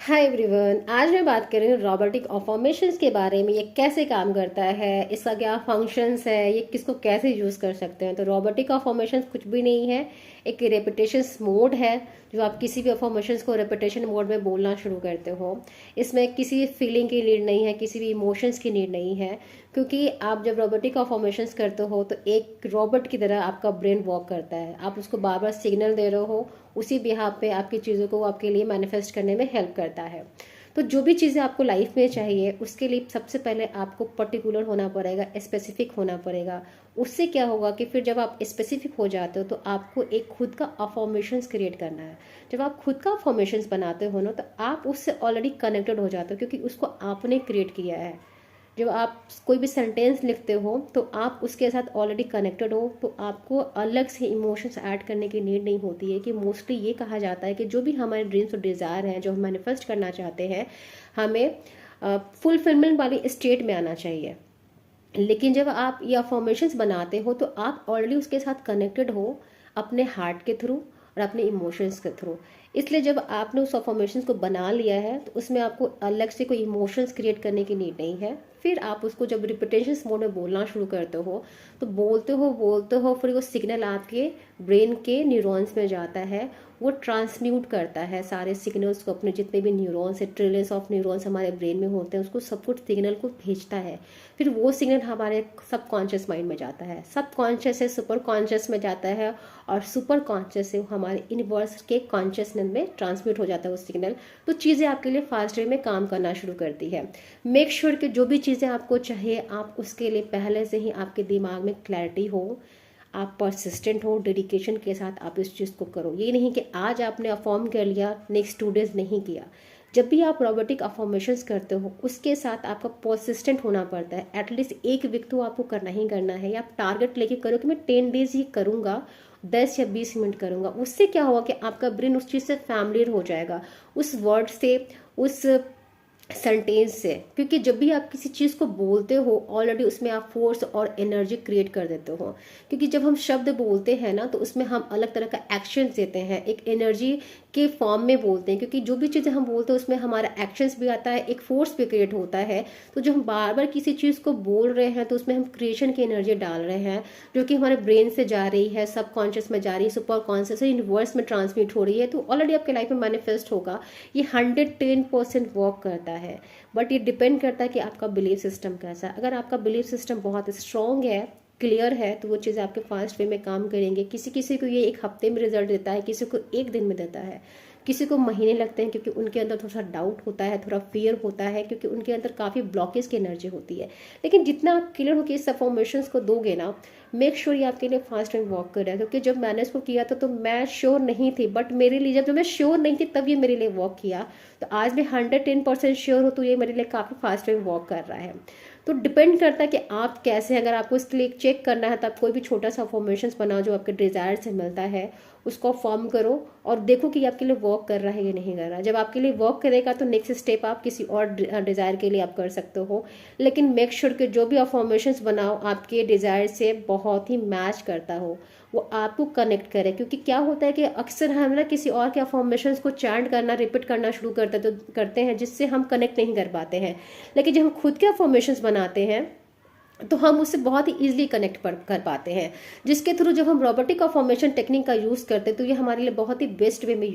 Hi everyone, आज मैं बात कर रही हूँ रोबोटिक अफर्मेशंस के बारे में। ये कैसे काम करता है, इसका क्या फंक्शंस है, ये किसको कैसे यूज़ कर सकते हैं। तो रोबोटिक अफर्मेशंस कुछ भी नहीं है, एक रेपिटेशन मोड है। जो आप किसी भी अफर्मेशंस को रेपिटेशन मोड में बोलना शुरू करते हो, इसमें किसी फीलिंग की नीड नहीं है, किसी भी इमोशंस की नीड नहीं है। क्योंकि आप जब रोबोटिक अफर्मेशंस करते हो तो एक रोबोट की तरह आपका ब्रेन वर्क करता है। आप उसको बार बार सिग्नल दे रहे हो, उसी बिहाफ पे आपकी चीज़ों को आपके लिए मैनिफेस्ट करने में हेल्प करता है। तो जो भी चीज़ें आपको लाइफ में चाहिए, उसके लिए सबसे पहले आपको पर्टिकुलर होना पड़ेगा, स्पेसिफिक होना पड़ेगा। उससे क्या होगा कि फिर जब आप स्पेसिफिक हो जाते हो तो आपको एक खुद का अफर्मेशंस क्रिएट करना है। जब आप खुद का अफर्मेशंस बनाते हो ना, तो आप उससे ऑलरेडी कनेक्टेड हो जाते हो, क्योंकि उसको आपने क्रिएट किया है। जब आप कोई भी सेंटेंस लिखते हो तो आप उसके साथ ऑलरेडी कनेक्टेड हो, तो आपको अलग से इमोशंस ऐड करने की नीड नहीं होती है। कि मोस्टली ये कहा जाता है कि जो भी हमारे ड्रीम्स और डिज़ायर हैं, जो हम मैनिफेस्ट करना चाहते हैं, हमें फुलफिलमेंट वाली स्टेट में आना चाहिए। लेकिन जब आप ये अफर्मेशंस बनाते हो तो आप ऑलरेडी उसके साथ कनेक्टेड हो, अपने हार्ट के थ्रू और अपने इमोशंस के थ्रू। इसलिए जब आपने उस अफर्मेशंस को बना लिया है तो उसमें आपको अलग से कोई इमोशंस क्रिएट करने की नीड नहीं है। फिर आप उसको जब रिपीटेशंस मोड में बोलना शुरू करते हो तो बोलते हो, फिर वो सिग्नल आपके ब्रेन के न्यूरॉन्स में जाता है। वो ट्रांसम्यूट करता है सारे सिग्नल्स को, अपने जितने भी न्यूरॉन्स है, ट्रिलियंस ऑफ न्यूरॉन्स हमारे ब्रेन में होते हैं, उसको सब कुछ सिग्नल को भेजता है। फिर वो सिग्नल हमारे सबकॉन्शियस माइंड में जाता है, सबकॉन्शियस से सुपर कॉन्शियस में जाता है, और सुपर कॉन्शियस से हमारे यूनिवर्स के कॉन्शियसनेस में ट्रांसमिट हो जाता है वो सिग्नल। तो चीज़ें आपके लिए फास्ट वे में काम करना शुरू करती है। मेक श्योर कि जो भी चीज़ें आपको चाहिए, आप उसके लिए पहले से ही आपके दिमाग में क्लैरिटी हो, आप परसिस्टेंट हो, डेडिकेशन के साथ आप इस चीज़ को करो। ये नहीं कि आज आपने अफॉर्म कर लिया, नेक्स्ट 2 डेज नहीं किया। जब भी आप रोबोटिक अफॉर्मेशंस करते हो, उसके साथ आपका परसिस्टेंट होना पड़ता है। एटलीस्ट 1 वीक तो आपको करना ही करना है, या आप टारगेट लेके करो कि मैं 10 डेज ही करूँगा, 10 या 20 मिनट करूँगा। उससे क्या होगा कि आपका ब्रेन उस चीज़ से फैमिलियर हो जाएगा, उस वर्ड से, उस सेंटेंस से। क्योंकि जब भी आप किसी चीज़ को बोलते हो, ऑलरेडी उसमें आप फोर्स और एनर्जी क्रिएट कर देते हो। क्योंकि जब हम शब्द बोलते हैं ना, तो उसमें हम अलग तरह का एक्शन देते हैं, एक एनर्जी के फॉर्म में बोलते हैं। क्योंकि जो भी चीज़ें हम बोलते हैं उसमें हमारा एक्शंस भी आता है, एक फोर्स भी क्रिएट होता है। तो जो हम बार बार किसी चीज़ को बोल रहे हैं, तो उसमें हम क्रिएशन की एनर्जी डाल रहे हैं, जो कि हमारे ब्रेन से जा रही है, सबकॉन्शियस में जा रही है, सुपर कॉन्शियस से यूनिवर्स में ट्रांसमिट हो रही है। तो ऑलरेडी आपके लाइफ में मैनिफेस्ट होगा। ये 110% वर्क करता है। बट ये डिपेंड करता है कि आपका बिलीफ सिस्टम कैसा है। अगर आपका बिलीफ सिस्टम बहुत स्ट्रॉन्ग है, क्लियर है, तो वो चीज़ें आपके फास्ट वे में काम करेंगे। किसी किसी को ये 1 हफ्ते में रिजल्ट देता है, किसी को 1 दिन में देता है, किसी को महीने लगते हैं, क्योंकि उनके अंदर थोड़ा सा डाउट होता है, थोड़ा फियर होता है, क्योंकि उनके अंदर काफ़ी ब्लॉकेज की एनर्जी होती है। लेकिन जितना आप क्लियर होकर इस अफॉर्मेशंस को दोगे ना, मेक श्योर ये आपके लिए फास्ट एंड वर्क कर रहा है। क्योंकि जब मैंने इसको किया था तो मैं श्योर नहीं थी, बट मेरे लिए जब मैं श्योर नहीं थी तब ये मेरे लिए वर्क किया। तो आज मैं 110% श्योर हूँ, तो ये मेरे लिए काफ़ी फास्ट एंड वर्क कर रहा है। तो डिपेंड करता है कि आप कैसे, अगर आपको इसके लिए चेक करना है, तो आप कोई भी छोटा सा फॉर्मेशन बनाओ जो आपके डिज़ायर से मिलता है, उसको फॉर्म करो और देखो कि आपके लिए वर्क कर रहा है या नहीं कर रहा। जब आपके लिए वर्क करेगा तो नेक्स्ट स्टेप आप किसी और डिज़ायर के लिए आप कर सकते हो। लेकिन मेक श्योर कि जो भी आप फॉर्मेशंस बनाओ आपके डिज़ायर से बहुत ही मैच करता हो, वो आपको कनेक्ट करे। क्योंकि क्या होता है कि अक्सर हम ना किसी और के अफॉर्मेशंस को चैंट करना, रिपीट करना शुरू करते हैं, जिससे हम कनेक्ट नहीं कर पाते हैं। लेकिन जब हम खुद के अफॉर्मेशंस बनाते हैं तो हम उससे बहुत ही ईजिली कनेक्ट कर पाते हैं, जिसके थ्रू जब हम रोबोटिक फॉर्मेशन टेक्निक का यूज़ करते हैं तो ये हमारे लिए बहुत ही बेस्ट वे में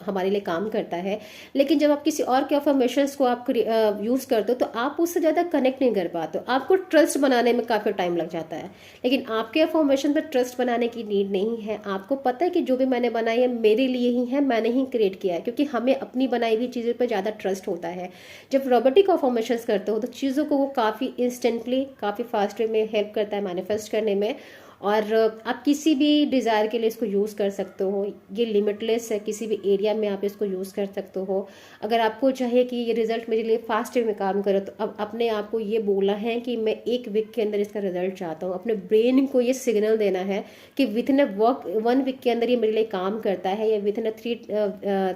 हमारे लिए काम करता है। लेकिन जब आप किसी और के फॉर्मेशंस को आप यूज़ करते हो तो आप उससे ज़्यादा कनेक्ट नहीं कर पाते हो, आपको ट्रस्ट बनाने में काफ़ी टाइम लग जाता है। लेकिन आपके फॉर्मेशन पर ट्रस्ट बनाने की नीड नहीं है। आपको पता है कि जो भी मैंने बनाई है मेरे लिए ही है, मैंने ही क्रिएट किया है। क्योंकि हमें अपनी बनाई हुई चीज़ों पर ज़्यादा ट्रस्ट होता है। जब रोबोटिक फॉर्मेशंस करते हो तो चीज़ों को वो काफ़ी इंस्टेंटली, काफ़ी फास्ट वे में हेल्प करता है मैनिफेस्ट करने में। और आप किसी भी डिज़ायर के लिए इसको यूज़ कर सकते हो। ये लिमिटलेस है, किसी भी एरिया में आप इसको यूज़ कर सकते हो। अगर आपको चाहिए कि ये रिजल्ट मेरे लिए फास्ट वे में काम करे, तो अब अपने आप को ये बोलना है कि मैं 1 वीक के अंदर इसका रिजल्ट चाहता हूँ। अपने ब्रेन को ये सिग्नल देना है कि विद इन 1 वीक के अंदर ये मेरे लिए काम करता है, या विद इन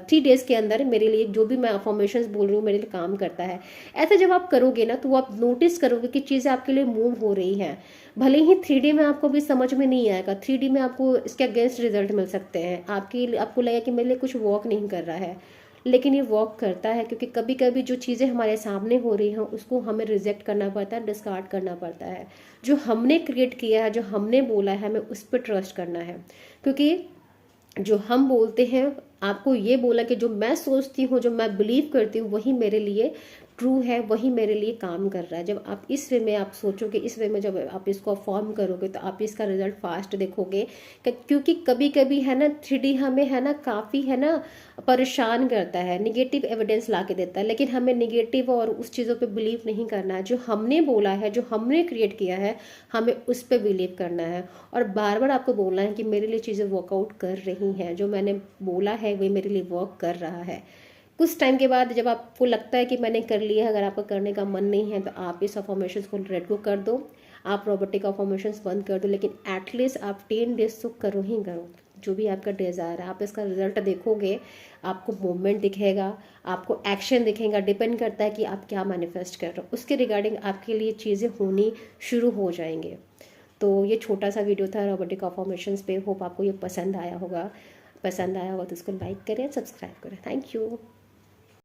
3 डेज के अंदर मेरे लिए जो भी मैं अफॉर्मेशंस बोल रही हूँ मेरे लिए काम करता है। ऐसे जब आप करोगे ना, तो आप नोटिस करोगे कि चीज़ें आपके लिए मूव हो रही हैं। भले ही 3D में आपको भी समझ में नहीं आएगा, 3D में आपको इसके अगेंस्ट रिजल्ट मिल सकते हैं। आपको लगेगा कि मेरे लिए कुछ वर्क नहीं कर रहा है, लेकिन ये वर्क करता है, क्योंकि कभी कभी जो चीज़ें हमारे सामने हो रही हैं उसको हमें रिजेक्ट करना पड़ता है, डिस्कार्ड करना पड़ता है। जो हमने क्रिएट किया है, जो हमने बोला है, हमें उस पर ट्रस्ट करना है। क्योंकि जो हम बोलते हैं, आपको ये बोला कि जो मैं सोचती हूँ, जो मैं बिलीव करती हूँ, वही मेरे लिए ट्रू है, वही मेरे लिए काम कर रहा है। जब आप इस वे में आप सोचोगे, इस वे में जब आप इसको फॉर्म करोगे, तो आप इसका रिजल्ट फास्ट देखोगे। क्योंकि कभी कभी है ना 3D हमें है ना काफ़ी है ना परेशान करता है, निगेटिव एविडेंस ला के देता है, लेकिन हमें निगेटिव और उस चीज़ों पे बिलीव नहीं करना है। जो हमने बोला है, जो हमने क्रिएट किया है, हमें उस पर बिलीव करना है। और बार बार आपको बोलना है कि मेरे लिए चीज़ें वर्कआउट कर रही हैं, जो मैंने बोला है वही मेरे लिए वर्क कर रहा है। कुछ टाइम के बाद जब आपको लगता है कि मैंने कर लिया है, अगर आपको करने का मन नहीं है, तो आप इस अफॉर्मेशन को लेट गो कर दो, आप रोबोटिक अफॉर्मेशन बंद कर दो। लेकिन एटलीस्ट आप 10 डेज तो करो ही करो, जो भी आपका डिज़ायर है। आप इसका रिजल्ट देखोगे, आपको मूवमेंट दिखेगा, आपको एक्शन दिखेगा। डिपेंड करता है कि आप क्या मैनिफेस्ट कर रहे हो, उसके रिगार्डिंग आपके लिए चीज़ें होनी शुरू हो जाएंगे। तो ये छोटा सा वीडियो था रोबोटिक अफॉर्मेशंस पे। होप आपको ये पसंद आया होगा। पसंद आया होगा तो इसको लाइक करें, सब्सक्राइब करें। Thank you.